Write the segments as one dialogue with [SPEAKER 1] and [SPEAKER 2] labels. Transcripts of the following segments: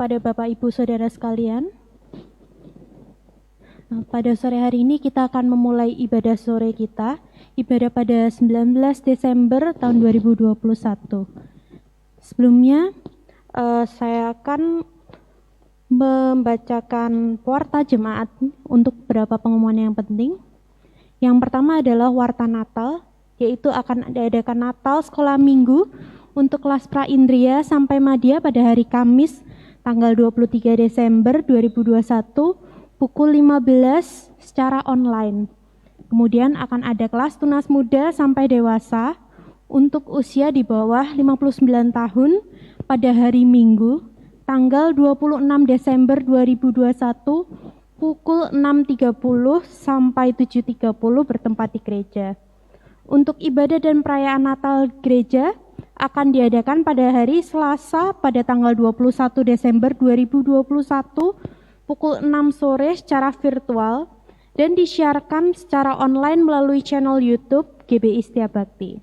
[SPEAKER 1] kepada Bapak Ibu Saudara sekalian. Pada sore hari ini kita akan memulai ibadah sore kita, ibadah pada 19 Desember tahun 2021. Sebelumnya saya akan membacakan warta jemaat untuk beberapa pengumuman yang penting. Yang pertama adalah warta Natal, yaitu akan diadakan Natal sekolah minggu untuk kelas pra-indria sampai madya pada hari Kamis tanggal 23 Desember 2021 pukul 15 secara online. Kemudian akan ada kelas tunas muda sampai dewasa untuk usia di bawah 59 tahun pada hari Minggu tanggal 26 Desember 2021 pukul 6.30 sampai 7.30 bertempat di gereja. Untuk ibadah dan perayaan Natal gereja akan diadakan pada hari Selasa pada tanggal 21 Desember 2021 pukul 6 sore secara virtual dan disiarkan secara online melalui channel YouTube GBI Setia Bakti.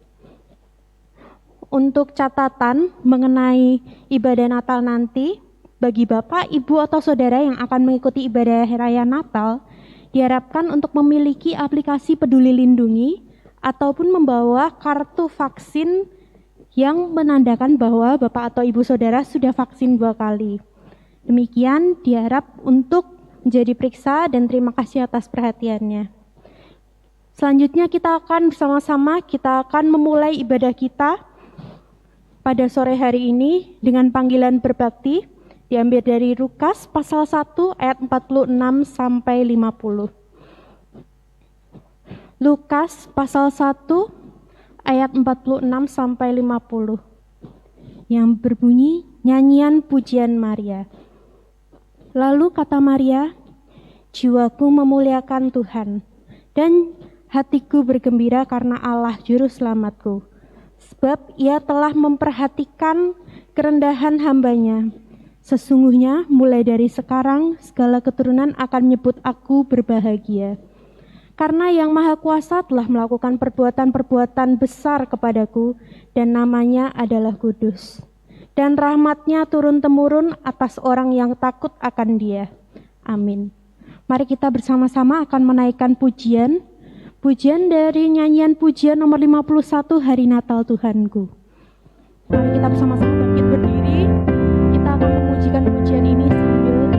[SPEAKER 1] Untuk catatan mengenai ibadah Natal nanti, bagi Bapak, Ibu, atau Saudara yang akan mengikuti ibadah Raya Natal, diharapkan untuk memiliki aplikasi Peduli Lindungi ataupun membawa kartu vaksin yang menandakan bahwa Bapak atau Ibu Saudara sudah vaksin 2 kali. Demikian diharap untuk menjadi periksa dan terima kasih atas perhatiannya. Selanjutnya kita akan bersama-sama memulai ibadah kita pada sore hari ini dengan panggilan berbakti diambil dari Lukas pasal 1 ayat 46 sampai 50. Lukas pasal 1 ayat 46 sampai 50 yang berbunyi nyanyian pujian Maria. Lalu kata Maria, jiwaku memuliakan Tuhan dan hatiku bergembira karena Allah juru selamatku. Sebab ia telah memperhatikan kerendahan hambanya. Sesungguhnya mulai dari sekarang segala keturunan akan menyebut aku berbahagia. Karena Yang Maha Kuasa telah melakukan perbuatan-perbuatan besar kepadaku dan namanya adalah kudus. Dan rahmatnya turun-temurun atas orang yang takut akan Dia. Amin. Mari kita bersama-sama akan menaikkan pujian. Pujian dari nyanyian pujian nomor 51 Hari Natal Tuhanku. Mari kita bersama-sama bangkit berdiri. Kita akan memujikan pujian ini sambil berdiri.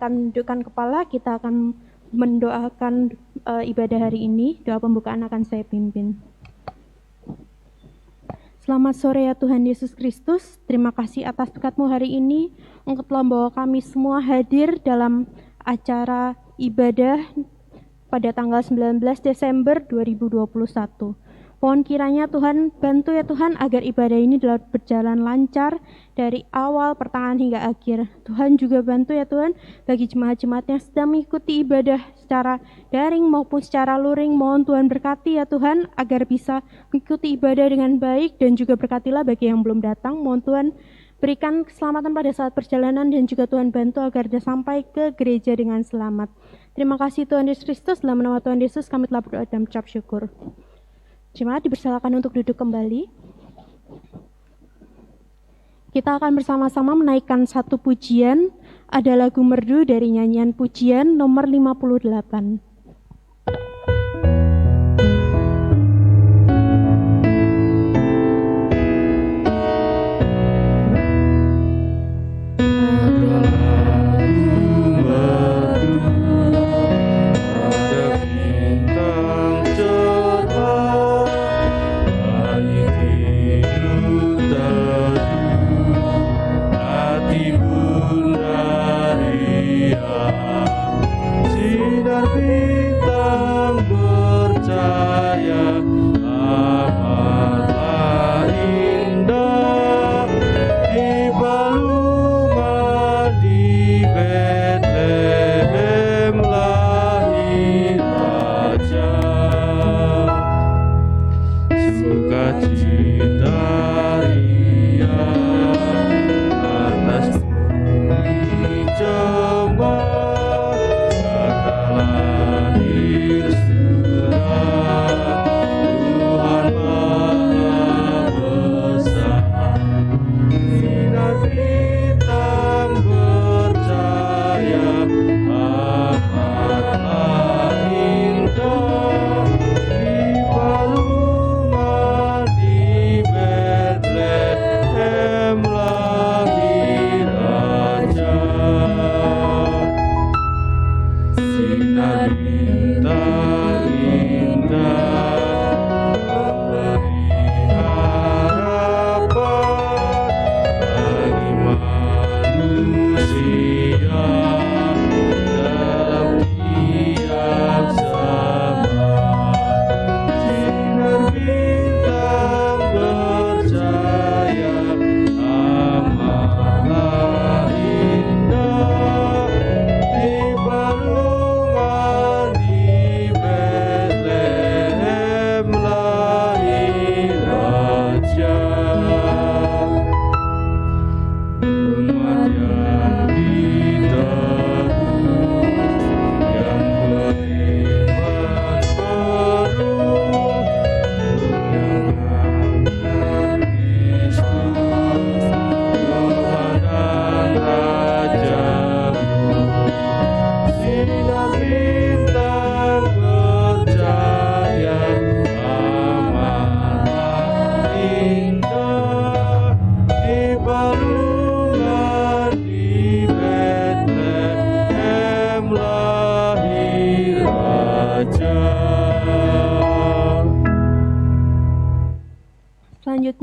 [SPEAKER 1] Tundukkan kepala, kita akan mendoakan ibadah hari ini. Doa pembukaan akan saya pimpin. Selamat sore ya Tuhan Yesus Kristus. Terima kasih atas berkat-Mu hari ini. Engkau telah membawa kami semua hadir dalam acara ibadah pada tanggal 19 Desember 2021. Mohon kiranya Tuhan bantu ya Tuhan agar ibadah ini dapat berjalan lancar dari awal, pertengahan hingga akhir. Tuhan juga bantu ya Tuhan bagi jemaat-jemaat yang sedang mengikuti ibadah secara daring maupun secara luring. Mohon Tuhan berkati ya Tuhan agar bisa mengikuti ibadah dengan baik dan juga berkatilah bagi yang belum datang. Mohon Tuhan berikan keselamatan pada saat perjalanan dan juga Tuhan bantu agar dia sampai ke gereja dengan selamat. Terima kasih Tuhan Yesus Kristus. Dalam nama Tuhan Yesus kami telah berdoa dan mengucap syukur. Jemaat dipersilakan untuk duduk kembali. Kita akan bersama-sama menaikkan satu pujian, ada lagu merdu dari nyanyian pujian nomor 58.
[SPEAKER 2] Sinar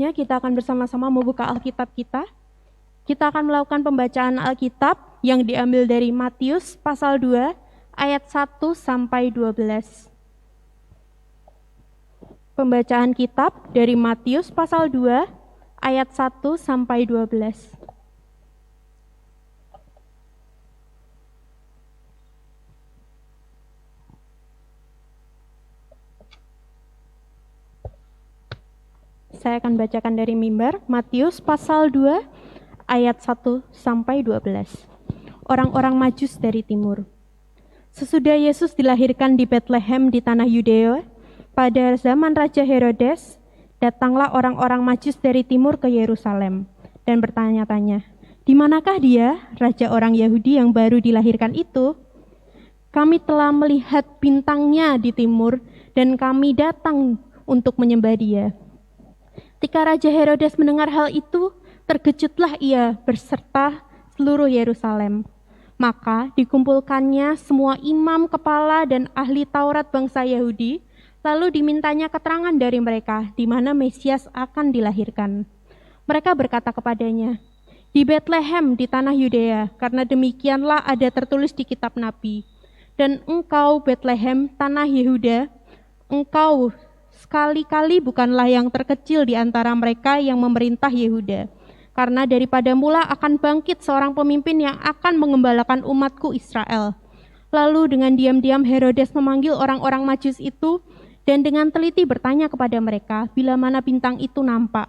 [SPEAKER 1] Selanjutnya kita akan bersama-sama membuka Alkitab kita. Kita akan melakukan pembacaan Alkitab yang diambil dari Matius pasal 2 ayat 1 sampai 12. Pembacaan kitab dari Matius pasal 2 ayat 1 sampai 12. Saya akan bacakan dari mimbar, Matius pasal 2 ayat 1 sampai 12. Orang-orang Majus dari timur. Sesudah Yesus dilahirkan di Betlehem di tanah Yudea, pada zaman Raja Herodes, datanglah orang-orang Majus dari timur ke Yerusalem dan bertanya-tanya, "Di manakah dia, raja orang Yahudi yang baru dilahirkan itu? Kami telah melihat bintangnya di timur dan kami datang untuk menyembah dia." Ketika Raja Herodes mendengar hal itu, terkejutlah ia berserta seluruh Yerusalem. Maka dikumpulkannya semua imam kepala dan ahli Taurat bangsa Yahudi, lalu dimintanya keterangan dari mereka di mana Mesias akan dilahirkan. Mereka berkata kepadanya, "Di Betlehem di tanah Yudea, karena demikianlah ada tertulis di kitab Nabi. Dan engkau Betlehem, tanah Yehuda, engkau sekali-kali bukanlah yang terkecil di antara mereka yang memerintah Yehuda. Karena daripada mula akan bangkit seorang pemimpin yang akan mengembalakan umatku Israel." Lalu dengan diam-diam Herodes memanggil orang-orang Majus itu dan dengan teliti bertanya kepada mereka bila mana bintang itu nampak.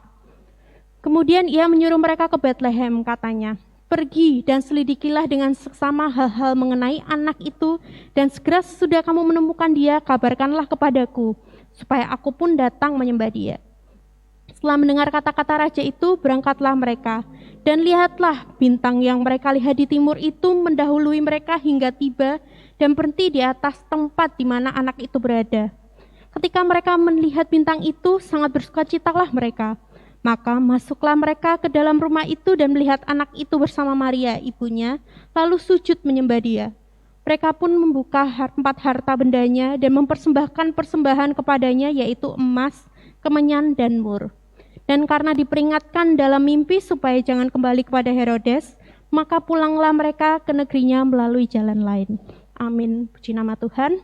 [SPEAKER 1] Kemudian ia menyuruh mereka ke Betlehem, katanya, "Pergi dan selidikilah dengan seksama hal-hal mengenai anak itu, dan segera sesudah kamu menemukan dia, kabarkanlah kepadaku, supaya aku pun datang menyembah dia." Setelah mendengar kata-kata raja itu, berangkatlah mereka. Dan lihatlah, bintang yang mereka lihat di timur itu mendahului mereka hingga tiba dan berhenti di atas tempat di mana anak itu berada. Ketika mereka melihat bintang itu, sangat bersukacitalah mereka. Maka masuklah mereka ke dalam rumah itu dan melihat anak itu bersama Maria, ibunya, lalu sujud menyembah dia. Mereka pun membuka 4 harta bendanya dan mempersembahkan persembahan kepadanya, yaitu emas, kemenyan, dan mur. Dan karena diperingatkan dalam mimpi supaya jangan kembali kepada Herodes, maka pulanglah mereka ke negerinya melalui jalan lain. Amin. Puji nama Tuhan.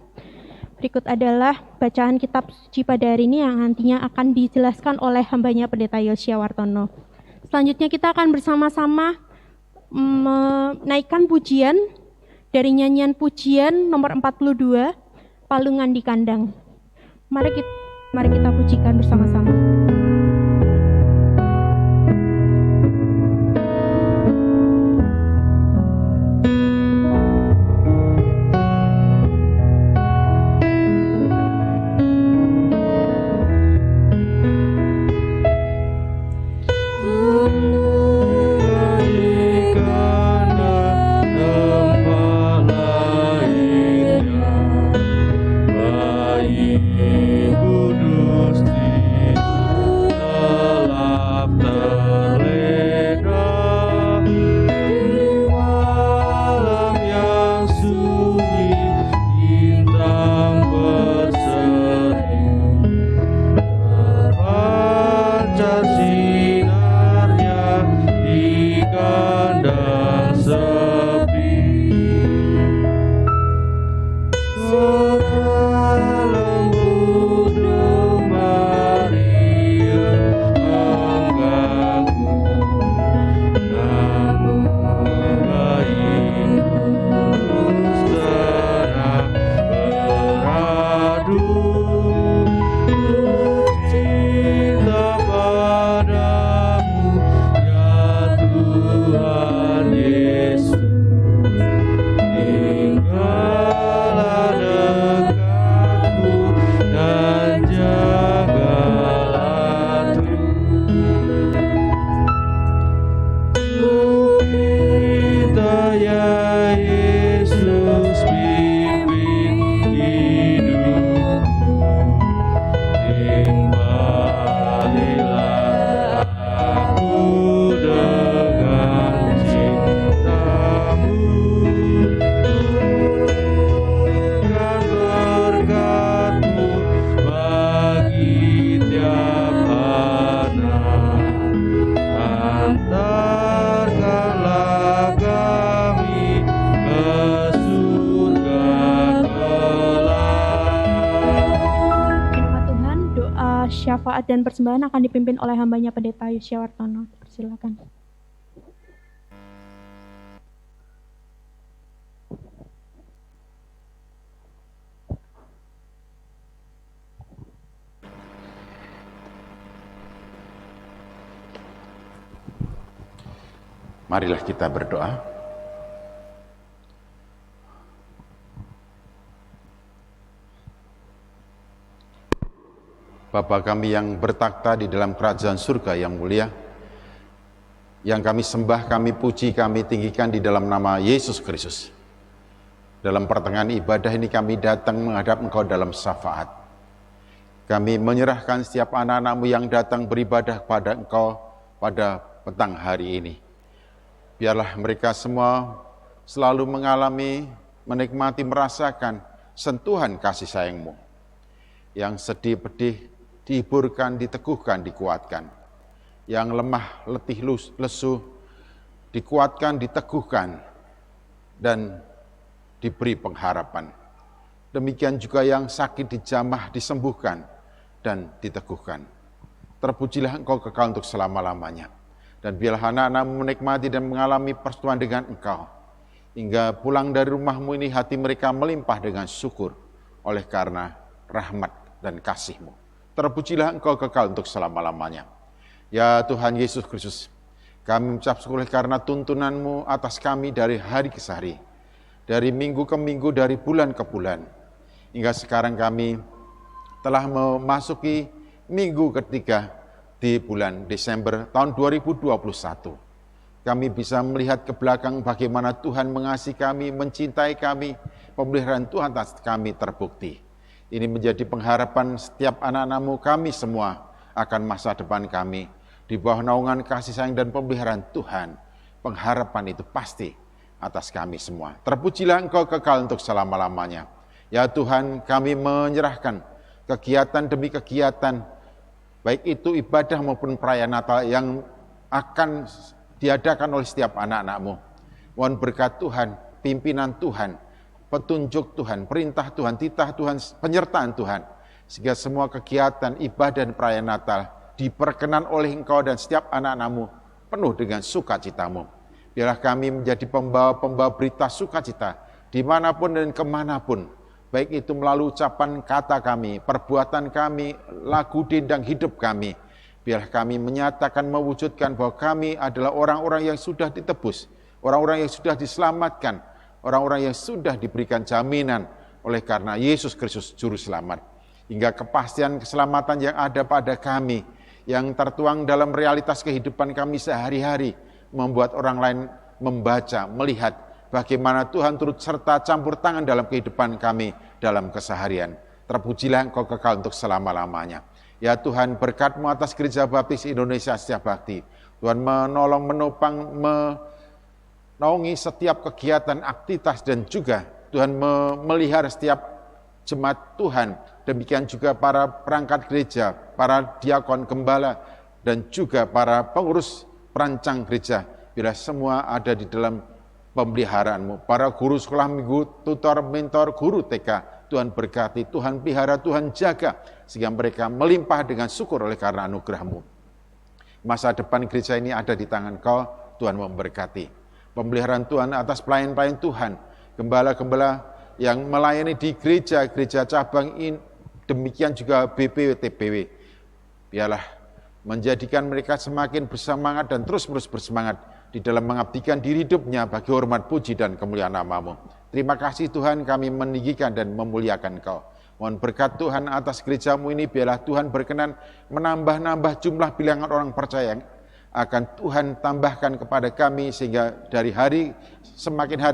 [SPEAKER 1] Berikut adalah bacaan kitab suci pada hari ini yang nantinya akan dijelaskan oleh hambanya Pendeta Yosia Wartono. Selanjutnya kita akan bersama-sama menaikkan pujian dari nyanyian pujian nomor 42, Palungan di Kandang. Mari kita pujikan bersama-sama.
[SPEAKER 2] Kudus di
[SPEAKER 1] syafaat dan persembahan akan dipimpin oleh hambanya Pendeta Yusya Wartono. Silakan.
[SPEAKER 2] Marilah kita berdoa. Bapa kami yang bertakhta di dalam kerajaan surga yang mulia, yang kami sembah, kami puji, kami tinggikan di dalam nama Yesus Kristus. Dalam pertengahan ibadah ini kami datang menghadap Engkau dalam syafaat. Kami menyerahkan setiap anak-anak-Mu yang datang beribadah kepada Engkau pada petang hari ini. Biarlah mereka semua selalu mengalami, menikmati, merasakan sentuhan kasih sayang-Mu. Yang sedih, pedih, dihiburkan, diteguhkan, dikuatkan. Yang lemah, letih, lesu, dikuatkan, diteguhkan, dan diberi pengharapan. Demikian juga yang sakit dijamah, disembuhkan, dan diteguhkan. Terpujilah Engkau kekal untuk selama-lamanya. Dan biarlah anak-anak-Mu menikmati dan mengalami persetujuan dengan Engkau. Hingga pulang dari rumah-Mu ini hati mereka melimpah dengan syukur oleh karena rahmat dan kasih-Mu. Terpujilah Engkau kekal untuk selama-lamanya. Ya Tuhan Yesus Kristus, kami mengucap syukur karena tuntunan-Mu atas kami dari hari ke hari, dari minggu ke minggu, dari bulan ke bulan. Hingga sekarang kami telah memasuki minggu ketiga di bulan Desember tahun 2021. Kami bisa melihat ke belakang bagaimana Tuhan mengasihi kami, mencintai kami, pemeliharaan Tuhan atas kami terbukti. Ini menjadi pengharapan setiap anak-anak-Mu, kami semua akan masa depan kami. Di bawah naungan kasih sayang dan pemeliharaan Tuhan, pengharapan itu pasti atas kami semua. Terpujilah Engkau kekal untuk selama-lamanya. Ya Tuhan, kami menyerahkan kegiatan demi kegiatan, baik itu ibadah maupun perayaan Natal yang akan diadakan oleh setiap anak-anak-Mu. Mohon berkat Tuhan, pimpinan Tuhan, petunjuk Tuhan, perintah Tuhan, titah Tuhan, penyertaan Tuhan, sehingga semua kegiatan ibadah dan perayaan Natal diperkenan oleh Engkau dan setiap anak-anak-Mu penuh dengan sukacita-Mu. Biarlah kami menjadi pembawa-pembawa berita sukacita dimanapun dan kemanapun, baik itu melalui ucapan kata kami, perbuatan kami, lagu dendang hidup kami. Biarlah kami menyatakan, mewujudkan bahwa kami adalah orang-orang yang sudah ditebus, orang-orang yang sudah diselamatkan, orang-orang yang sudah diberikan jaminan oleh karena Yesus Kristus Juru Selamat. Hingga kepastian keselamatan yang ada pada kami, yang tertuang dalam realitas kehidupan kami sehari-hari, membuat orang lain membaca, melihat bagaimana Tuhan turut serta campur tangan dalam kehidupan kami dalam keseharian. Terpujilah Engkau kekal untuk selama-lamanya. Ya Tuhan, berkat-Mu atas Gereja Baptis Indonesia Setia Bakti. Tuhan menolong, menopang, menaungi setiap kegiatan, aktivitas, dan juga Tuhan memelihara setiap jemaat Tuhan. Demikian juga para perangkat gereja, para diakon, gembala, dan juga para pengurus perancang gereja. Bila semua ada di dalam pemeliharaan-Mu. Para guru sekolah minggu, tutor, mentor, guru TK, Tuhan berkati, Tuhan pelihara, Tuhan jaga, sehingga mereka melimpah dengan syukur oleh karena anugerah-Mu. Masa depan gereja ini ada di tangan Kau, Tuhan memberkati. Pemeliharaan Tuhan atas pelayan-pelayan Tuhan, gembala-gembala yang melayani di gereja-gereja cabang ini, demikian juga BPW, TPW. Biarlah menjadikan mereka semakin bersemangat dan terus-menerus bersemangat di dalam mengabdikan diri hidupnya bagi hormat, puji, dan kemuliaan nama-Mu. Terima kasih Tuhan, kami meninggikan dan memuliakan Kau. Mohon berkat Tuhan atas gereja-Mu ini, biarlah Tuhan berkenan menambah-nambah jumlah bilangan orang percaya yang akan Tuhan tambahkan kepada kami, sehingga dari hari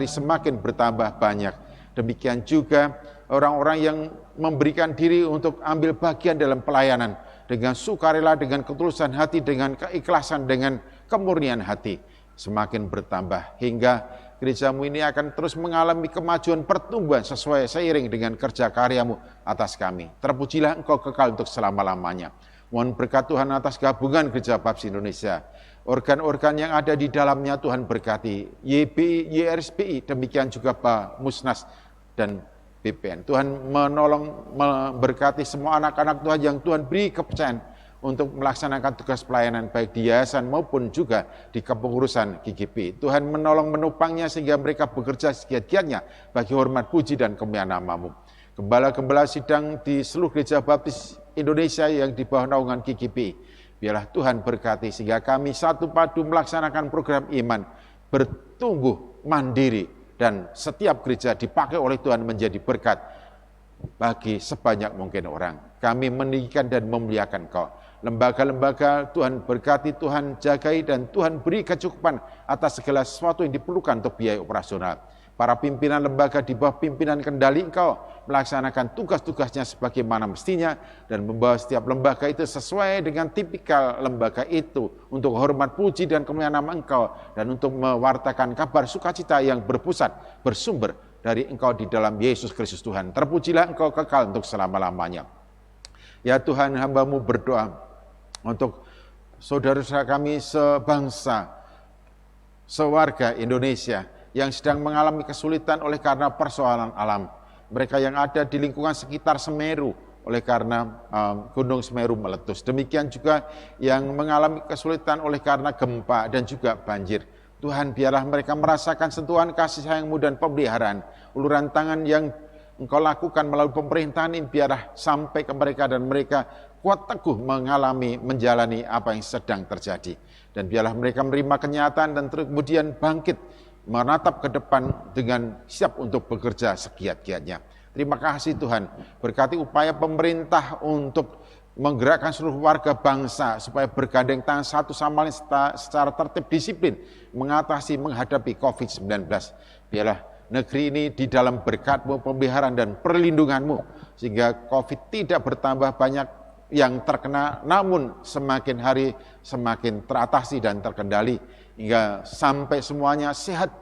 [SPEAKER 2] semakin bertambah banyak. Demikian juga orang-orang yang memberikan diri untuk ambil bagian dalam pelayanan dengan sukarela, dengan ketulusan hati, dengan keikhlasan, dengan kemurnian hati, semakin bertambah hingga gereja-Mu ini akan terus mengalami kemajuan pertumbuhan sesuai seiring dengan kerja karya-Mu atas kami. Terpujilah Engkau kekal untuk selama-lamanya. Mohon berkat Tuhan atas gabungan Gereja Baptis Indonesia. Organ-organ yang ada di dalamnya Tuhan berkati. YBI, YRSPI, demikian juga Pak Musnas dan BPN. Tuhan menolong, memberkati semua anak-anak Tuhan yang Tuhan beri kepercayaan untuk melaksanakan tugas pelayanan baik di yayasan maupun juga di kepengurusan GGP. Tuhan menolong menopangnya sehingga mereka bekerja segiat-giatnya bagi hormat puji dan kemuliaan nama-Mu. Gembala-gembala sidang di seluruh gereja baptis Indonesia yang di bawah naungan GGP, biarlah Tuhan berkati sehingga kami satu padu melaksanakan program iman, bertumbuh mandiri, dan setiap gereja dipakai oleh Tuhan menjadi berkat bagi sebanyak mungkin orang. Kami meninggikan dan memuliakan Kau. Lembaga-lembaga Tuhan berkati, Tuhan jagai, dan Tuhan beri kecukupan atas segala sesuatu yang diperlukan untuk biaya operasional. Para pimpinan lembaga di bawah pimpinan kendali Engkau melaksanakan tugas-tugasnya sebagaimana mestinya dan membawa setiap lembaga itu sesuai dengan tipikal lembaga itu untuk hormat puji dan kemuliaan nama Engkau dan untuk mewartakan kabar sukacita yang berpusat, bersumber dari Engkau di dalam Yesus Kristus Tuhan. Terpujilah Engkau kekal untuk selama-lamanya. Ya Tuhan, hamba-Mu berdoa untuk saudara-saudara kami sebangsa, sewarga Indonesia yang sedang mengalami kesulitan oleh karena persoalan alam. Mereka yang ada di lingkungan sekitar Semeru oleh karena Gunung Semeru meletus. Demikian juga yang mengalami kesulitan oleh karena gempa dan juga banjir. Tuhan, biarlah mereka merasakan sentuhan kasih sayang-Mu dan pemeliharaan. Uluran tangan yang Engkau lakukan melalui pemerintahan ini biarlah sampai ke mereka dan mereka kuat teguh menjalani apa yang sedang terjadi. Dan biarlah mereka menerima kenyataan dan kemudian bangkit menatap ke depan dengan siap untuk bekerja segiat-giatnya. Terima kasih Tuhan, berkati upaya pemerintah untuk menggerakkan seluruh warga bangsa supaya bergandeng tangan satu sama lain secara tertib disiplin menghadapi COVID-19. Biarlah negeri ini di dalam berkat-Mu, pemeliharaan dan perlindungan-Mu, sehingga COVID tidak bertambah banyak yang terkena, namun semakin hari semakin teratasi dan terkendali, hingga sampai semuanya sehat,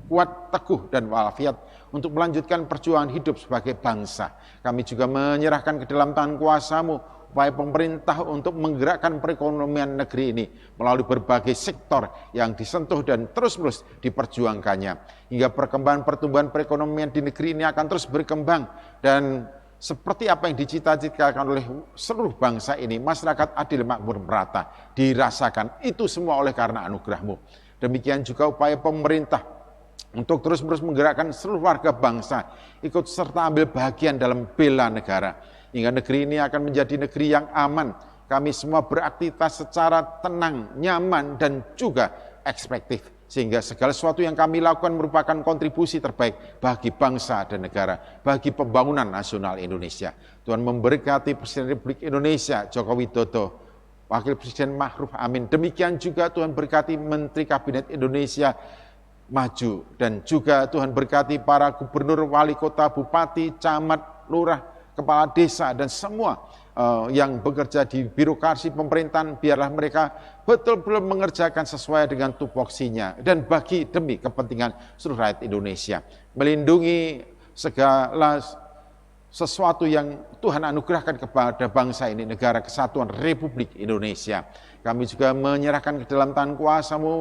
[SPEAKER 2] kuat, teguh, dan walafiat untuk melanjutkan perjuangan hidup sebagai bangsa. Kami juga menyerahkan ke dalam tangan kuasa-Mu upaya pemerintah untuk menggerakkan perekonomian negeri ini melalui berbagai sektor yang disentuh dan terus-menerus diperjuangkannya. Hingga perkembangan pertumbuhan perekonomian di negeri ini akan terus berkembang dan seperti apa yang dicita-citakan oleh seluruh bangsa ini, masyarakat adil, makmur, merata, dirasakan. Itu semua oleh karena anugerah-Mu. Demikian juga upaya pemerintah untuk terus-menerus menggerakkan seluruh warga bangsa ikut serta ambil bagian dalam bela negara. Hingga negeri ini akan menjadi negeri yang aman. Kami semua beraktivitas secara tenang, nyaman, dan juga ekspektif. Sehingga segala sesuatu yang kami lakukan merupakan kontribusi terbaik bagi bangsa dan negara, bagi pembangunan nasional Indonesia. Tuhan memberkati Presiden Republik Indonesia, Joko Widodo, Wakil Presiden Ma'ruf Amin. Demikian juga Tuhan berkati Menteri Kabinet Indonesia Maju. Dan juga Tuhan berkati para gubernur, wali kota, bupati, camat, lurah, kepala desa, dan semua yang bekerja di birokrasi pemerintahan, biarlah mereka betul-betul mengerjakan sesuai dengan tupoksinya dan bagi demi kepentingan seluruh rakyat Indonesia. Melindungi segala sesuatu yang Tuhan anugerahkan kepada bangsa ini, Negara Kesatuan Republik Indonesia. Kami juga menyerahkan ke dalam tangan kuasa-Mu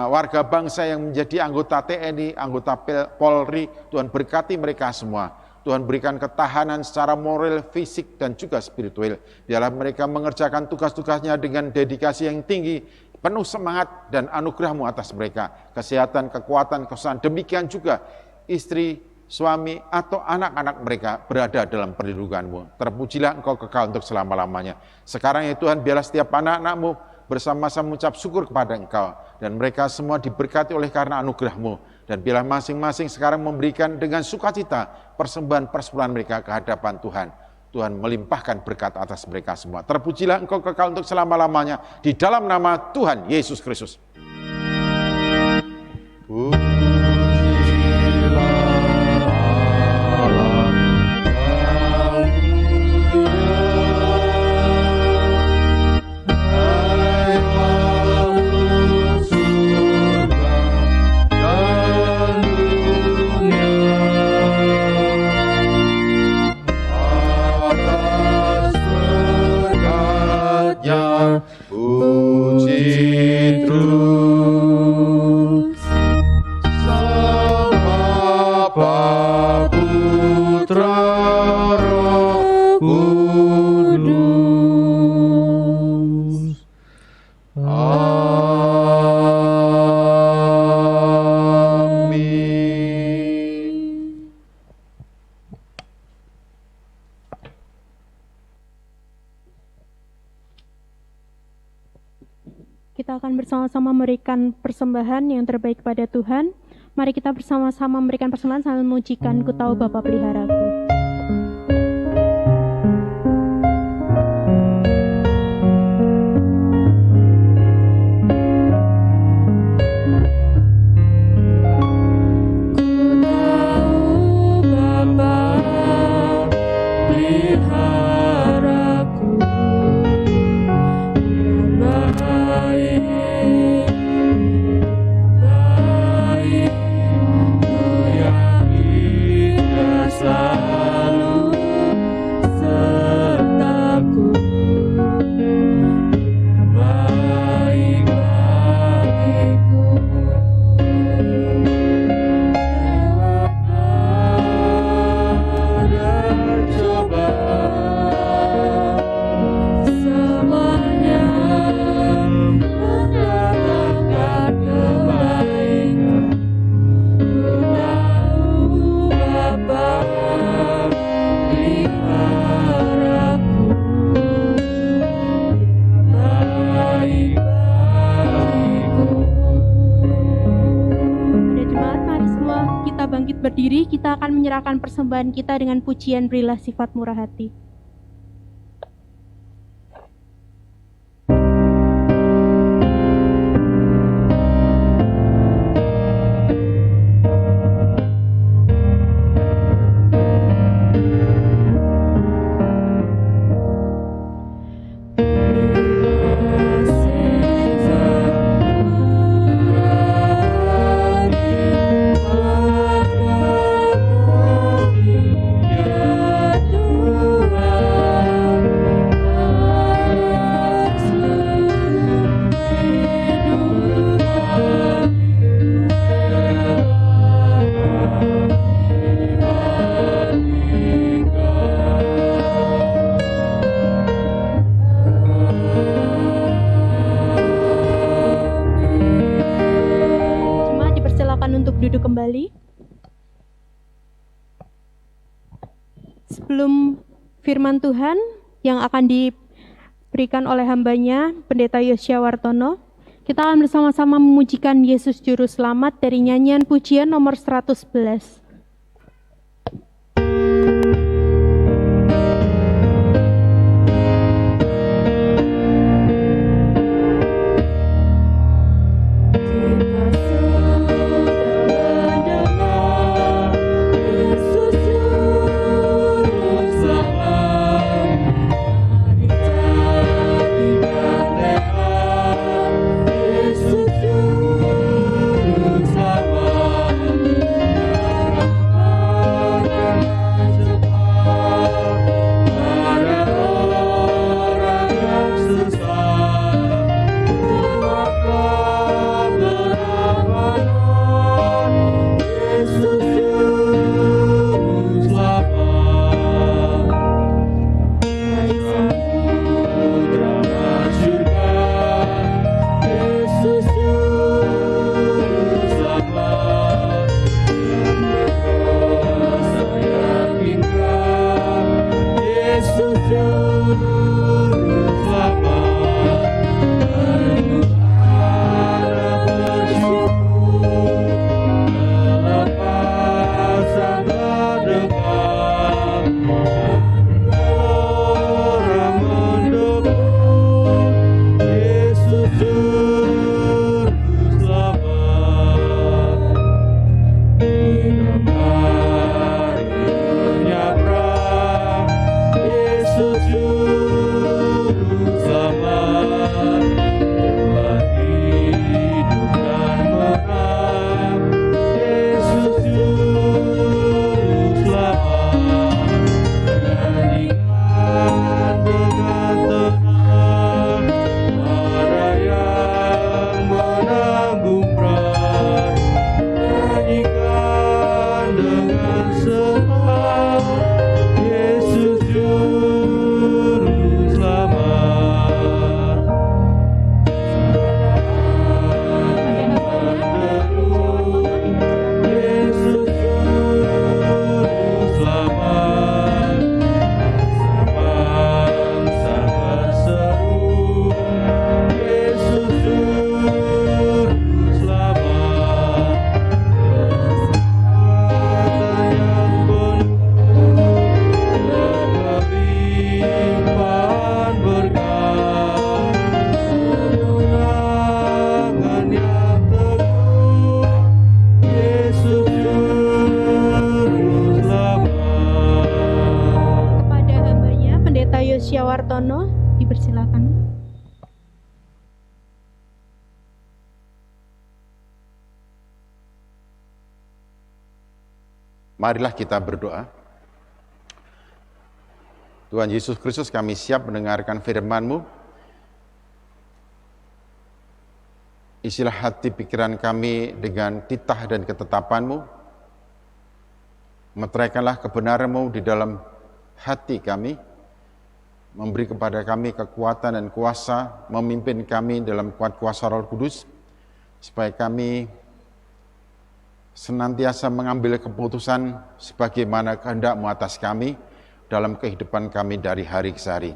[SPEAKER 2] warga bangsa yang menjadi anggota TNI, anggota Polri. Tuhan berkati mereka semua. Tuhan berikan ketahanan secara moral, fisik, dan juga spiritual. Biarlah mereka mengerjakan tugas-tugasnya dengan dedikasi yang tinggi, penuh semangat dan anugerah-Mu atas mereka. Kesehatan, kekuatan, kesusahan. Demikian juga istri, suami, atau anak-anak mereka berada dalam perlindungan-Mu. Terpujilah Engkau kekal untuk selama-lamanya. Sekarang ya Tuhan, biarlah setiap anak-anak-Mu bersama-sama mengucap syukur kepada Engkau. Dan mereka semua diberkati oleh karena anugerah-Mu. Dan biarlah masing-masing sekarang memberikan dengan sukacita persembahan persepuluhan mereka ke hadapan Tuhan. Tuhan melimpahkan berkat atas mereka semua. Terpujilah Engkau kekal untuk selama-lamanya. Di dalam nama Tuhan Yesus Kristus.
[SPEAKER 3] Puji Tuhan.
[SPEAKER 1] kita akan bersama-sama memberikan persembahan yang terbaik kepada Tuhan. Mari kita bersama-sama memberikan persembahan sambil memujikan Ku Tahu Bapa Peliharaku. Berdiri, kita akan menyerahkan persembahan kita dengan pujian Berilah Sifat Murah Hati. Duduk kembali. Sebelum firman Tuhan yang akan diberikan oleh hambanya, Pendeta Yosya Wartono, kita akan bersama-sama memujikan Yesus Juru Selamat dari nyanyian pujian nomor 111.
[SPEAKER 3] Yesus Juru Selamat.
[SPEAKER 1] Hartono, dipersilakan.
[SPEAKER 2] Marilah kita berdoa. Tuhan Yesus Kristus, kami siap mendengarkan firman-Mu. Isilah hati pikiran kami dengan titah dan ketetapan-Mu. Meteraikanlah kebenaran-Mu di dalam hati kami. Memberi kepada kami kekuatan dan kuasa, memimpin kami dalam kuat kuasa Roh Kudus, supaya kami senantiasa mengambil keputusan sebagaimana kehendak-Mu atas kami dalam kehidupan kami dari hari ke hari.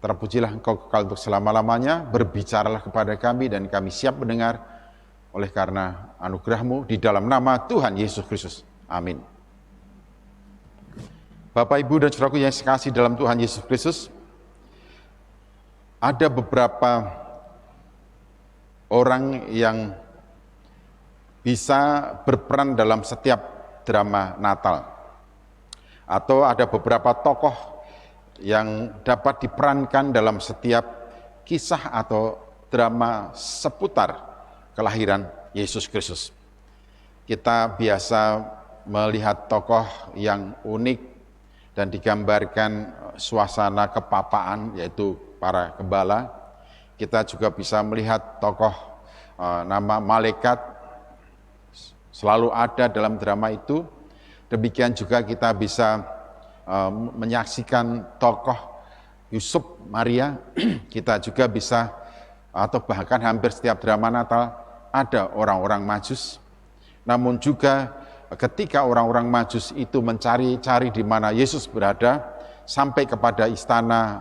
[SPEAKER 2] Terpujilah Engkau kekal untuk selama-lamanya, berbicaralah kepada kami dan kami siap mendengar oleh karena anugerah-Mu di dalam nama Tuhan Yesus Kristus. Amin. Bapak, Ibu, dan saudaraku yang sekasih dalam Tuhan Yesus Kristus, ada beberapa orang yang bisa berperan dalam setiap drama Natal. Atau ada beberapa tokoh yang dapat diperankan dalam setiap kisah atau drama seputar kelahiran Yesus Kristus. Kita biasa melihat tokoh yang unik dan digambarkan suasana kepapaan, yaitu para gembala. Kita juga bisa melihat tokoh nama malaikat selalu ada dalam drama itu. Demikian juga kita bisa menyaksikan tokoh Yusuf Maria. Kita juga bisa, atau bahkan hampir setiap drama Natal ada orang-orang Majus. Namun juga ketika orang-orang Majus itu mencari-cari di mana Yesus berada, sampai kepada istana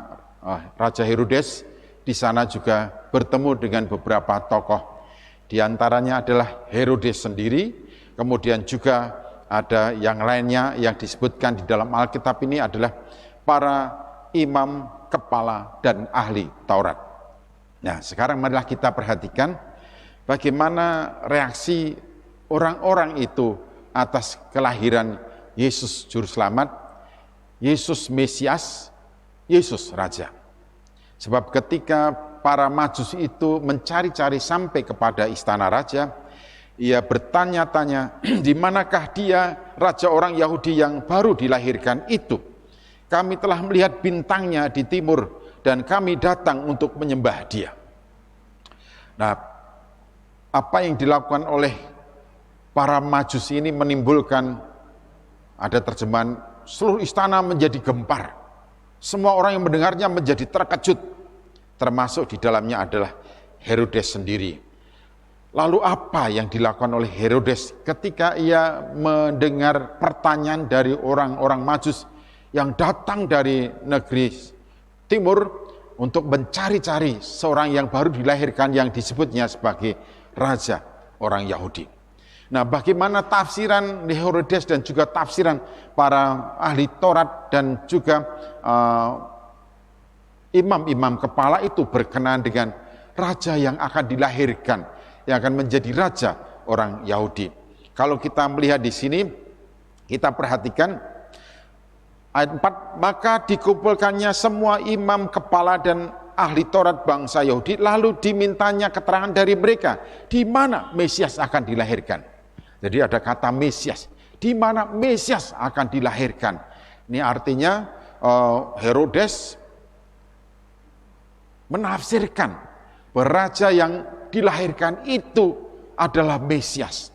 [SPEAKER 2] Raja Herodes, di sana juga bertemu dengan beberapa tokoh. Di antaranya adalah Herodes sendiri. Kemudian juga ada yang lainnya yang disebutkan di dalam Alkitab ini adalah para imam, kepala, dan ahli Taurat. Nah, sekarang marilah kita perhatikan bagaimana reaksi orang-orang itu atas kelahiran Yesus Juru Selamat, Yesus Mesias, Yesus Raja. Sebab ketika para Majus itu mencari-cari sampai kepada istana raja, ia bertanya-tanya, di manakah dia, raja orang Yahudi yang baru dilahirkan itu? Kami telah melihat bintangnya di timur dan kami datang untuk menyembah dia. Nah, apa yang dilakukan oleh para Majus ini menimbulkan, ada terjemahan, seluruh istana menjadi gempar. Semua orang yang mendengarnya menjadi terkejut, termasuk di dalamnya adalah Herodes sendiri. Lalu apa yang dilakukan oleh Herodes ketika ia mendengar pertanyaan dari orang-orang Majus yang datang dari negeri timur untuk mencari-cari seorang yang baru dilahirkan yang disebutnya sebagai raja orang Yahudi. Nah, bagaimana tafsiran Herodes dan juga tafsiran para ahli Taurat dan juga imam-imam kepala itu berkenaan dengan raja yang akan dilahirkan, yang akan menjadi raja orang Yahudi. Kalau kita melihat di sini, kita perhatikan ayat 4, maka dikumpulkannya semua imam kepala dan ahli Taurat bangsa Yahudi, lalu dimintanya keterangan dari mereka, di mana Mesias akan dilahirkan. Jadi ada kata Mesias, di mana Mesias akan dilahirkan. Ini artinya Herodes menafsirkan bahwa raja yang dilahirkan itu adalah Mesias.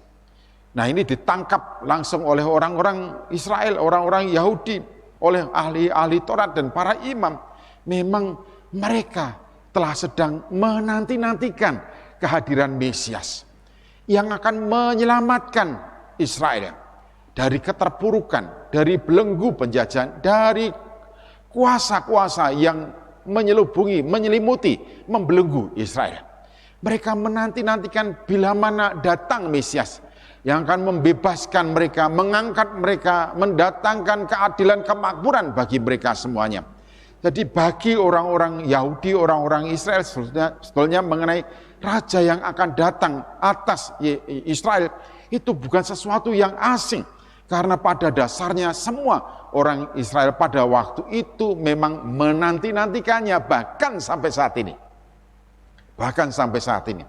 [SPEAKER 2] Nah, ini ditangkap langsung oleh orang-orang Israel, orang-orang Yahudi, oleh ahli-ahli Taurat dan para imam. Memang mereka telah sedang menanti-nantikan kehadiran Mesias yang akan menyelamatkan Israel dari keterpurukan, dari belenggu penjajahan, dari kuasa-kuasa yang menyelubungi, menyelimuti, membelenggu Israel. Mereka menanti-nantikan bila mana datang Mesias yang akan membebaskan mereka, mengangkat mereka, mendatangkan keadilan, kemakmuran bagi mereka semuanya. Jadi bagi orang-orang Yahudi, orang-orang Israel sebetulnya mengenai raja yang akan datang atas Israel itu bukan sesuatu yang asing. Karena pada dasarnya semua orang Israel pada waktu itu memang menanti-nantikannya, bahkan sampai saat ini. Bahkan sampai saat ini.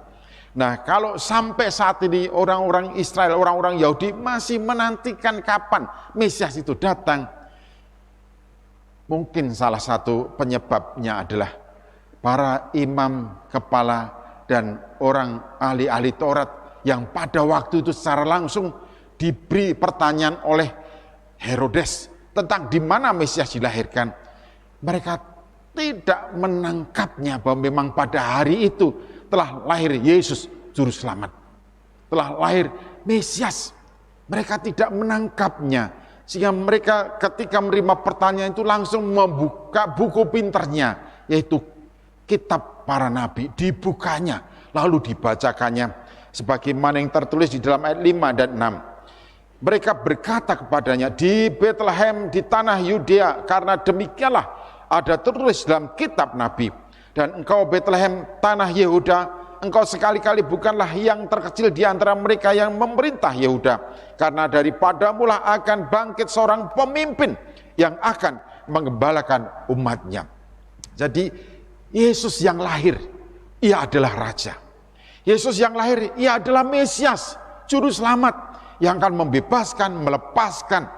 [SPEAKER 2] Nah, kalau sampai saat ini orang-orang Israel, orang-orang Yahudi masih menantikan kapan Mesias itu datang, mungkin salah satu penyebabnya adalah para imam kepala dan orang ahli-ahli Taurat yang pada waktu itu secara langsung diberi pertanyaan oleh Herodes tentang di mana Mesias dilahirkan. Mereka tidak menangkapnya bahwa memang pada hari itu telah lahir Yesus Juru Selamat. Telah lahir Mesias. Mereka tidak menangkapnya. Sehingga mereka ketika menerima pertanyaan itu langsung membuka buku pinternya, yaitu kitab para nabi. Dibukanya, lalu dibacakannya. Sebagaimana yang tertulis di dalam ayat 5 dan 6. Mereka berkata kepadanya, di Bethlehem di tanah Yudea, karena demikianlah ada tertulis dalam kitab Nabi. Dan engkau Bethlehem tanah Yehuda, engkau sekali-kali bukanlah yang terkecil di antara mereka yang memerintah Yehuda. Karena daripadamu lah akan bangkit seorang pemimpin yang akan menggembalakan umatnya. Jadi Yesus yang lahir, ia adalah Raja. Yesus yang lahir, ia adalah Mesias, Juru Selamat, yang akan membebaskan, melepaskan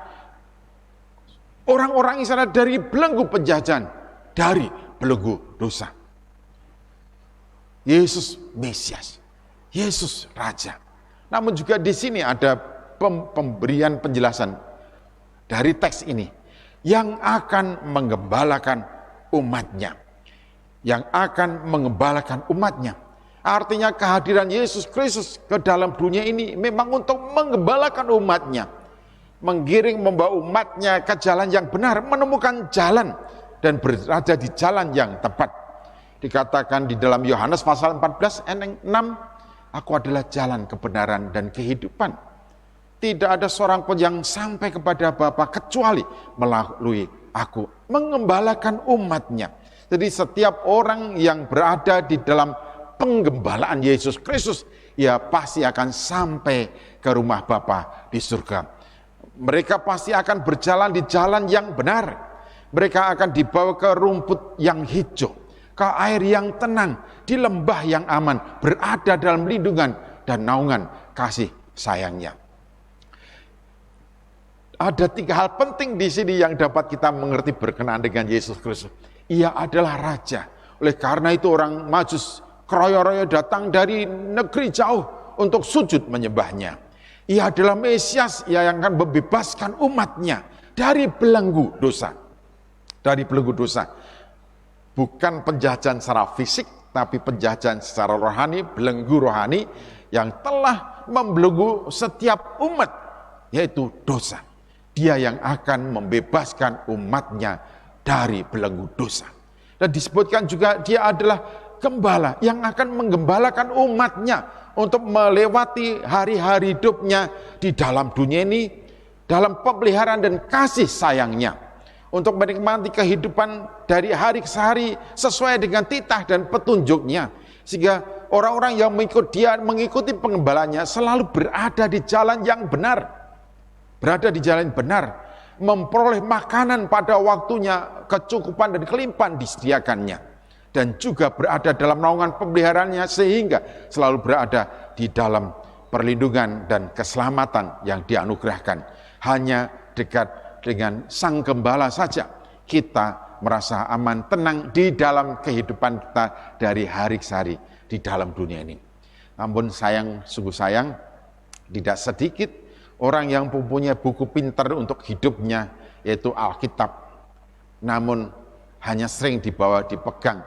[SPEAKER 2] orang-orang Israel dari belenggu penjajahan, dari belenggu dosa. Yesus Mesias, Yesus Raja. Namun juga di sini ada pemberian penjelasan dari teks ini yang akan menggembalakan umatnya, yang akan mengembalakan umatnya. Artinya kehadiran Yesus Kristus ke dalam dunia ini memang untuk menggembalakan umatnya. Menggiring, membawa umatnya ke jalan yang benar, menemukan jalan dan berada di jalan yang tepat. Dikatakan di dalam Yohanes pasal 14 ayat 6, aku adalah jalan kebenaran dan kehidupan. Tidak ada seorang pun yang sampai kepada Bapa kecuali melalui aku. Mengembalakan umatnya. Jadi setiap orang yang berada di dalam penggembalaan Yesus Kristus, ia pasti akan sampai ke rumah Bapa di surga. Mereka pasti akan berjalan di jalan yang benar. Mereka akan dibawa ke rumput yang hijau, ke air yang tenang, di lembah yang aman, berada dalam lindungan dan naungan kasih sayangnya. Ada 3 hal penting di sini yang dapat kita mengerti berkenaan dengan Yesus Kristus. Ia adalah Raja. Oleh karena itu orang Majus keroyo-royo datang dari negeri jauh untuk sujud menyembahnya. Ia adalah Mesias, ia yang akan membebaskan umatnya dari belenggu dosa. Dari belenggu dosa. Bukan penjajahan secara fisik, tapi penjajahan secara rohani, belenggu rohani yang telah membelenggu setiap umat, yaitu dosa. Dia yang akan membebaskan umatnya dari belenggu dosa. Dan disebutkan juga dia adalah gembala yang akan menggembalakan umatnya untuk melewati hari-hari hidupnya di dalam dunia ini dalam pemeliharaan dan kasih sayangnya, untuk menikmati kehidupan dari hari ke hari sesuai dengan titah dan petunjuknya, sehingga orang-orang yang mengikuti pengembalanya selalu berada di jalan yang benar, memperoleh makanan pada waktunya, kecukupan dan kelimpahan disediakannya, dan juga berada dalam naungan pemeliharaannya sehingga selalu berada di dalam perlindungan dan keselamatan yang dianugerahkan. Hanya dekat dengan Sang Gembala saja kita merasa aman, tenang di dalam kehidupan kita dari hari ke hari di dalam dunia ini. Namun sungguh sayang, tidak sedikit orang yang mempunyai buku pintar untuk hidupnya, yaitu Alkitab, namun hanya sering dipegang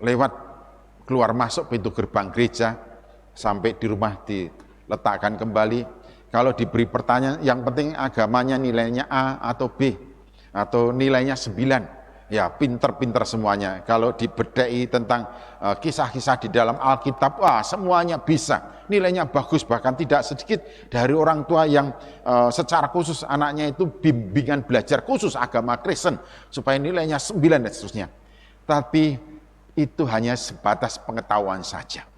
[SPEAKER 2] lewat keluar masuk pintu gerbang gereja, sampai di rumah diletakkan kembali. Kalau diberi pertanyaan, yang penting agamanya nilainya A atau B, atau nilainya 9, ya pinter-pinter semuanya. Kalau dibedai tentang kisah-kisah di dalam Alkitab, wah semuanya bisa, nilainya bagus. Bahkan tidak sedikit dari orang tua yang secara khusus anaknya itu bimbingan belajar khusus agama Kristen, supaya nilainya 9 dan seterusnya. Tapi itu hanya sebatas pengetahuan saja.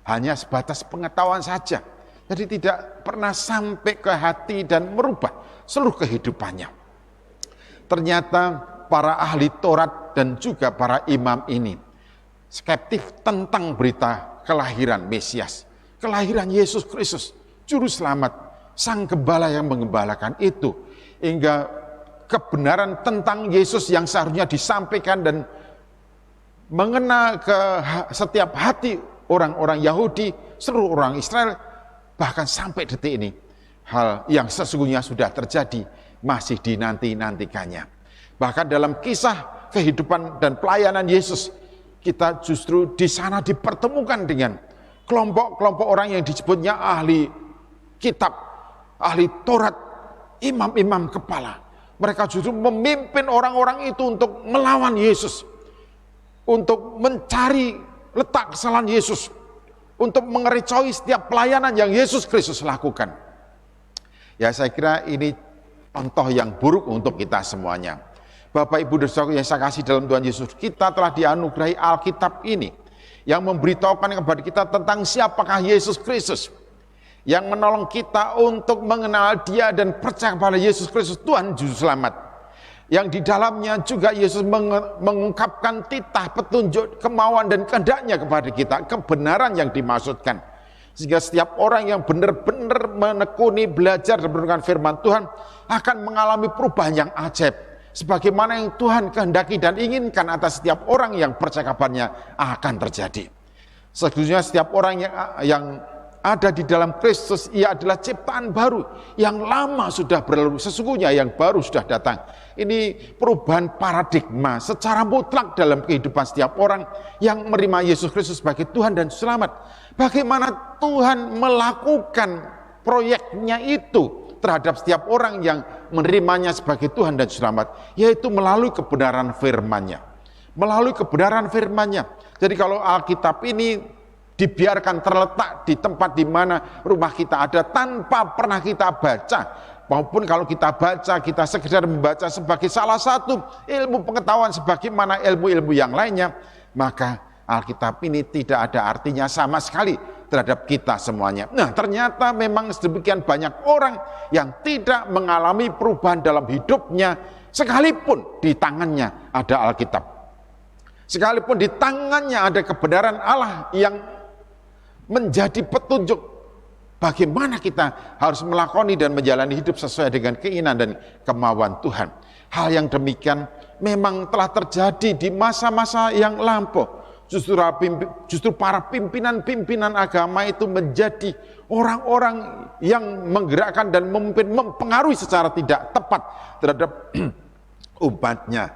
[SPEAKER 2] Hanya sebatas pengetahuan saja. Jadi tidak pernah sampai ke hati dan merubah seluruh kehidupannya. Ternyata para ahli Taurat dan juga para imam ini skeptif tentang berita kelahiran Mesias, kelahiran Yesus Kristus, Juru Selamat, Sang Gembala yang mengembalakan itu. Hingga kebenaran tentang Yesus yang seharusnya disampaikan dan mengena ke setiap hati orang-orang Yahudi, seluruh orang Israel, bahkan sampai detik ini, hal yang sesungguhnya sudah terjadi masih dinanti-nantikannya. Bahkan dalam kisah kehidupan dan pelayanan Yesus, kita justru di sana dipertemukan dengan kelompok-kelompok orang yang disebutnya ahli kitab, ahli Taurat, imam-imam kepala. Mereka justru memimpin orang-orang itu untuk melawan Yesus, untuk mencari letak kesalahan Yesus, untuk mengerecohi setiap pelayanan yang Yesus Kristus lakukan. Ya, saya kira ini contoh yang buruk untuk kita semuanya. Bapak, Ibu, dan saudara yang saya kasih dalam Tuhan Yesus, kita telah dianugerahi Alkitab ini yang memberitahukan kepada kita tentang siapakah Yesus Kristus, yang menolong kita untuk mengenal Dia dan percaya kepada Yesus Kristus Tuhan Juru Selamat, yang di dalamnya juga Yesus mengungkapkan titah, petunjuk, kemauan dan kehendaknya kepada kita, kebenaran yang dimaksudkan. Sehingga setiap orang yang benar-benar menekuni, belajar dan merenungkan firman Tuhan akan mengalami perubahan yang ajaib, sebagaimana yang Tuhan kehendaki dan inginkan atas setiap orang yang percaya kabarnya akan terjadi. Sesungguhnya setiap orang yang ada di dalam Kristus, ia adalah ciptaan baru, yang lama sudah berlalu, sesungguhnya yang baru sudah datang. Ini perubahan paradigma secara mutlak dalam kehidupan setiap orang yang menerima Yesus Kristus sebagai Tuhan dan Selamat. Bagaimana Tuhan melakukan proyeknya itu terhadap setiap orang yang menerimanya sebagai Tuhan dan Selamat, yaitu melalui kebenaran firman-Nya. Melalui kebenaran firman-Nya. Jadi kalau Alkitab ini dibiarkan terletak di tempat di mana rumah kita ada tanpa pernah kita baca, maupun kalau kita baca, kita sekedar membaca sebagai salah satu ilmu pengetahuan sebagaimana ilmu-ilmu yang lainnya, maka Alkitab ini tidak ada artinya sama sekali terhadap kita semuanya. Nah, ternyata memang sedemikian banyak orang yang tidak mengalami perubahan dalam hidupnya, sekalipun di tangannya ada Alkitab, sekalipun di tangannya ada kebenaran Allah yang menjadi petunjuk bagaimana kita harus melakoni dan menjalani hidup sesuai dengan keinginan dan kemauan Tuhan. Hal yang demikian memang telah terjadi di masa-masa yang lampau. Justru para pimpinan-pimpinan agama itu menjadi orang-orang yang menggerakkan dan mempengaruhi secara tidak tepat terhadap umatnya.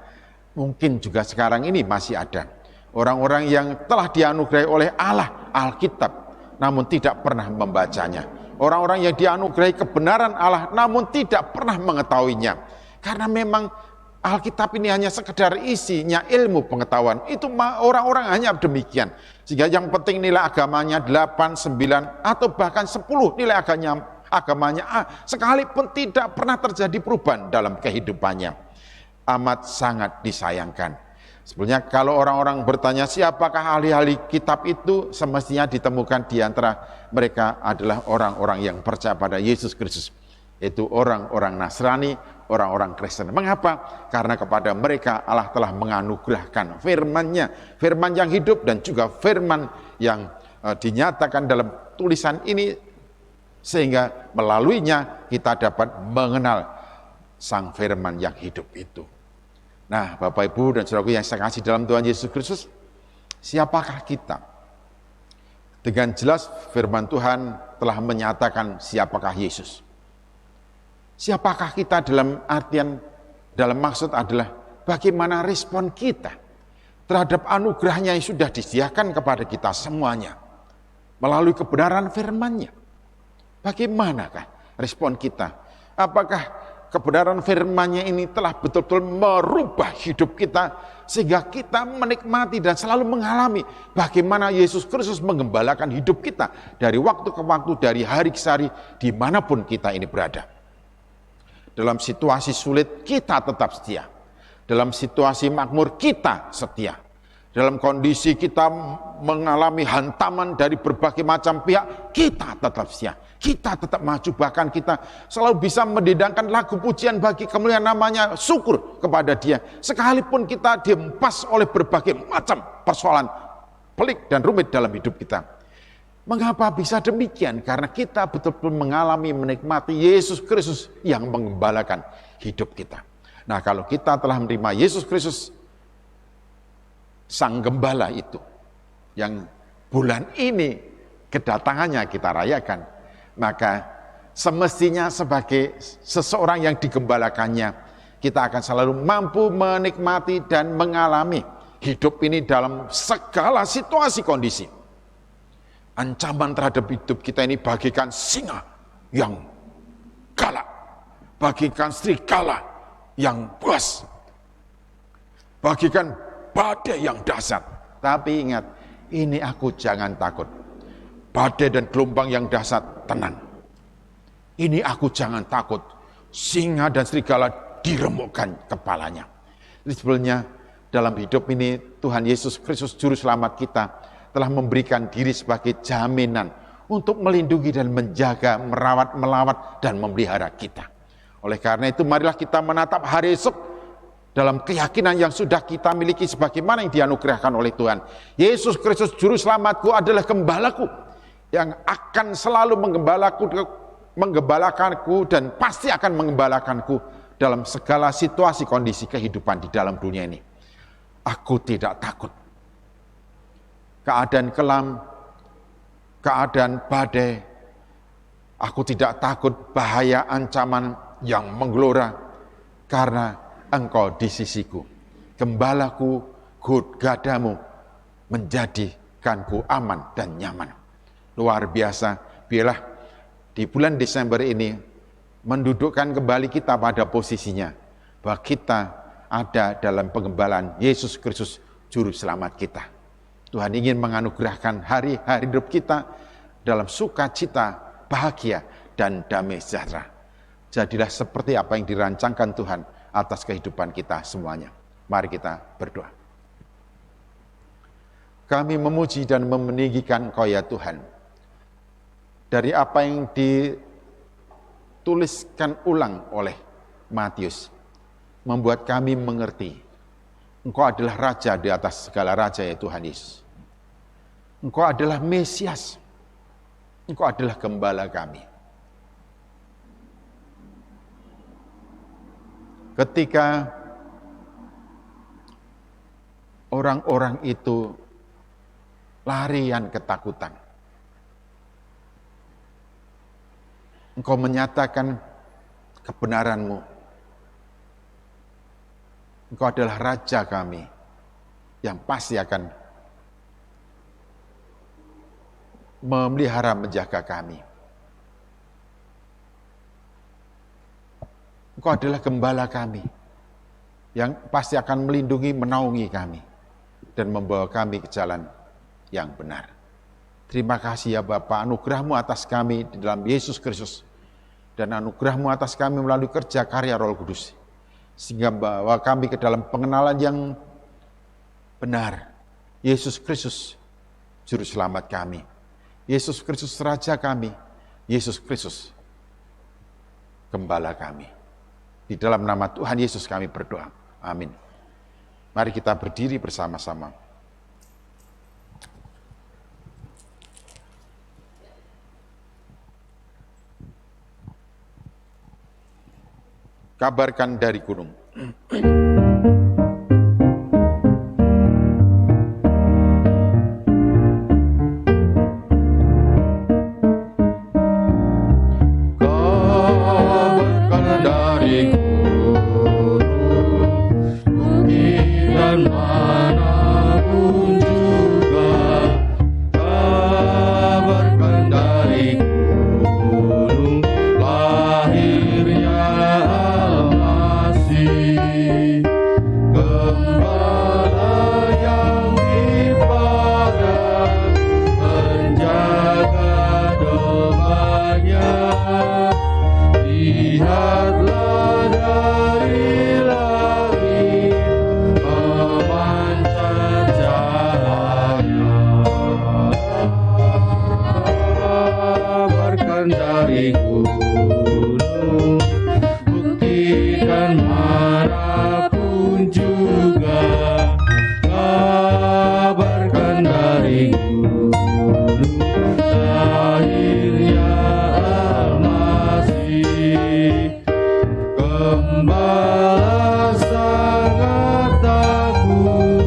[SPEAKER 2] Mungkin juga sekarang ini masih ada orang-orang yang telah dianugerahi oleh Allah Alkitab, namun tidak pernah membacanya. Orang-orang yang dianugerahi kebenaran Allah, namun tidak pernah mengetahuinya. Karena memang Alkitab ini hanya sekedar isinya ilmu pengetahuan. Itu orang-orang hanya demikian. Sehingga yang penting nilai agamanya 8, 9, atau bahkan 10 nilai agamanya A, sekalipun tidak pernah terjadi perubahan dalam kehidupannya. Amat sangat disayangkan. Sebenarnya kalau orang-orang bertanya siapakah ahli-ahli kitab itu, semestinya ditemukan di antara mereka adalah orang-orang yang percaya pada Yesus Kristus. Itu orang-orang Nasrani, orang-orang Kristen. Mengapa? Karena kepada mereka Allah telah menganugerahkan firman-Nya, firman yang hidup dan juga firman yang dinyatakan dalam tulisan ini, sehingga melaluinya kita dapat mengenal Sang Firman yang hidup itu. Nah, Bapak, Ibu, dan saudaraku yang saya kasih dalam Tuhan Yesus Kristus, siapakah kita? Dengan jelas firman Tuhan telah menyatakan siapakah Yesus. Siapakah kita dalam artian, dalam maksud adalah bagaimana respon kita terhadap anugerahnya yang sudah disediakan kepada kita semuanya melalui kebenaran firman-Nya. Bagaimanakah respon kita? Apakah kebenaran firman-Nya ini telah betul-betul merubah hidup kita sehingga kita menikmati dan selalu mengalami bagaimana Yesus Kristus menggembalakan hidup kita dari waktu ke waktu, dari hari ke hari, dimanapun kita ini berada. Dalam situasi sulit kita tetap setia, dalam situasi makmur kita setia, dalam kondisi kita mengalami hantaman dari berbagai macam pihak, kita tetap siap, kita tetap maju, bahkan kita selalu bisa mendendangkan lagu pujian bagi kemuliaan namanya, syukur kepada Dia, sekalipun kita dihempas oleh berbagai macam persoalan pelik dan rumit dalam hidup kita. Mengapa bisa demikian? Karena kita betul-betul mengalami, menikmati Yesus Kristus yang mengembalakan hidup kita. Nah, kalau kita telah menerima Yesus Kristus, Sang Gembala itu, yang bulan ini kedatangannya kita rayakan, maka semestinya sebagai seseorang yang digembalakannya, kita akan selalu mampu menikmati dan mengalami hidup ini dalam segala situasi kondisi. Ancaman terhadap hidup kita ini bagaikan singa yang galak, bagaikan serigala yang buas, bagaikan badai yang dahsyat. Tapi ingat, ini aku jangan takut. Badai dan gelombang yang dahsyat, tenang. Ini aku jangan takut. Singa dan serigala diremukkan kepalanya. Jadi sebenarnya dalam hidup ini Tuhan Yesus Kristus Juru Selamat kita telah memberikan diri sebagai jaminan untuk melindungi dan menjaga, merawat, melawat, dan memelihara kita. Oleh karena itu, marilah kita menatap hari esok dalam keyakinan yang sudah kita miliki sebagaimana yang dianugerahkan oleh Tuhan. Yesus Kristus Juru Selamatku adalah gembalaku yang akan selalu menggembalakanku dan pasti akan menggembalakanku dalam segala situasi kondisi kehidupan di dalam dunia ini. Aku tidak takut. Keadaan kelam, keadaan badai, aku tidak takut bahaya ancaman yang menggelora, karena Engkau di sisiku. Gembalaku, gadamu menjadikanku aman dan nyaman. Luar biasa. Biarlah di bulan Desember ini mendudukkan kembali kita pada posisinya, bahwa kita ada dalam penggembalaan Yesus Kristus Juru Selamat kita. Tuhan ingin menganugerahkan hari-hari hidup kita dalam sukacita, bahagia, dan damai sejahtera. Jadilah seperti apa yang dirancangkan Tuhan atas kehidupan kita semuanya. Mari kita berdoa. Kami memuji dan meninggikan Engkau ya Tuhan. Dari apa yang dituliskan ulang oleh Matius, membuat kami mengerti Engkau adalah Raja di atas segala Raja ya Tuhan Yesus. Engkau adalah Mesias. Engkau adalah Gembala kami. Ketika orang-orang itu larian ketakutan, Engkau menyatakan kebenaran-Mu. Engkau adalah Raja kami yang pasti akan memelihara, menjaga kami. Engkau adalah Gembala kami yang pasti akan melindungi, menaungi kami dan membawa kami ke jalan yang benar. Terima kasih ya Bapa, anugerah-Mu atas kami di dalam Yesus Kristus dan anugerah-Mu atas kami melalui kerja karya Roh Kudus, sehingga bawa kami ke dalam pengenalan yang benar. Yesus Kristus Juru Selamat kami, Yesus Kristus Raja kami, Yesus Kristus Gembala kami. Di dalam nama Tuhan Yesus kami berdoa. Amin. Mari kita berdiri bersama-sama. Kabarkan dari gunung.
[SPEAKER 3] Kabarkan dari gunung, bukit dan manapun juga. Kabarkan dari gunung, lahirnya Almasih. gunung, buktikan manapun juga, kabarkan dari gunung lahirnya Al-Masih. Gembala sangat takut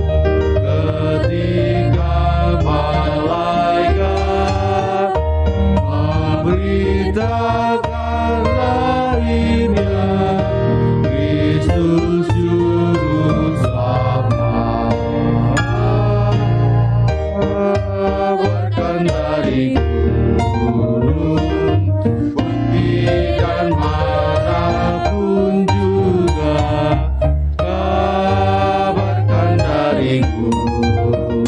[SPEAKER 3] ketika malaikat memberitakan lahirnya Kristus Juru Selamat. Kabarkan dari gunung, buktikan manapun juga, kabarkan dari gunung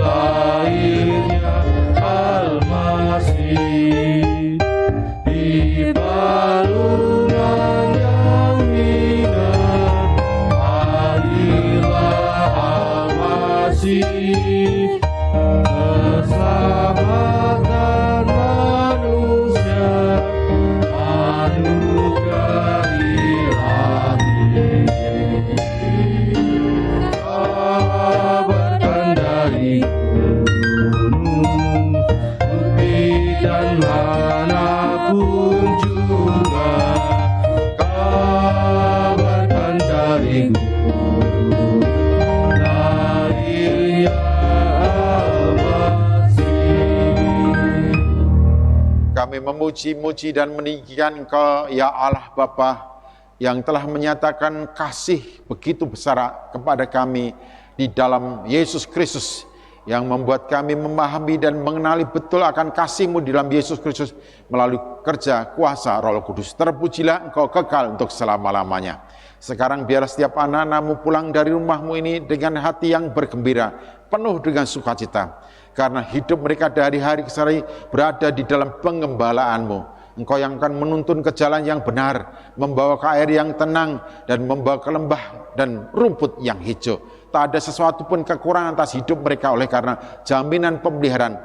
[SPEAKER 3] lahirnya Al-Masih. Di palungan yang hina hadirlah Al-Masih, keselamatan manusia, anugerah ilahi. Kabarkan dari gunung, buktikan manapun juga, kabarkan dari gunung lahirnya Al-Masih.
[SPEAKER 2] Kami memuji-muji dan meninggikan Engkau, ya Allah Bapa, yang telah menyatakan kasih begitu besar kepada kami di dalam Yesus Kristus, yang membuat kami memahami dan mengenali betul akan kasih-Mu di dalam Yesus Kristus melalui kerja kuasa Roh Kudus. Terpujilah Engkau kekal untuk selama-lamanya. Sekarang biar setiap anak-anak-Mu pulang dari rumah-Mu ini dengan hati yang bergembira, penuh dengan sukacita, karena hidup mereka dari hari ke hari berada di dalam pengembalaan-Mu. Engkau yang akan menuntun ke jalan yang benar, membawa ke air yang tenang, dan membawa ke lembah dan rumput yang hijau. Tak ada sesuatu pun kekurangan atas hidup mereka oleh karena jaminan pemeliharaan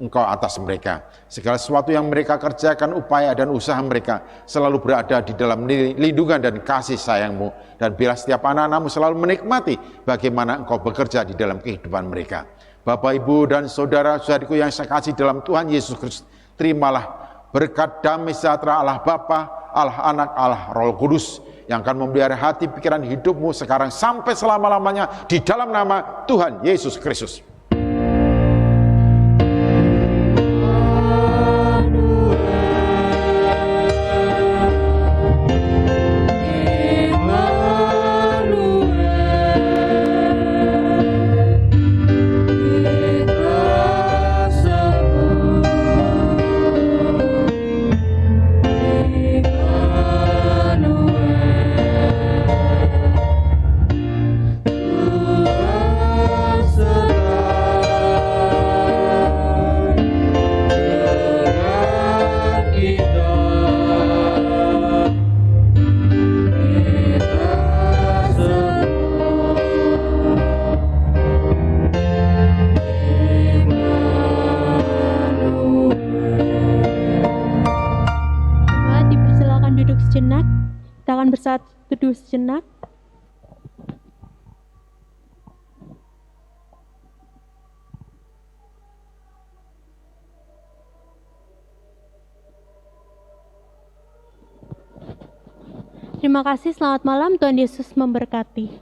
[SPEAKER 2] Engkau atas mereka. Segala sesuatu yang mereka kerjakan, upaya dan usaha mereka selalu berada di dalam lindungan dan kasih sayang-Mu. Dan biarlah setiap anak-anak-Mu selalu menikmati bagaimana Engkau bekerja di dalam kehidupan mereka. Bapak, Ibu, dan saudara-saudariku yang saya kasih dalam Tuhan Yesus Kristus, terimalah berkat damai sejahtera Allah Bapa, Allah Anak, Allah Roh Kudus yang akan memelihara hati, pikiran, hidupmu sekarang sampai selama-lamanya di dalam nama Tuhan Yesus Kristus.
[SPEAKER 1] Bersaat teduh sejenak. Terima kasih, selamat malam, Tuhan Yesus memberkati.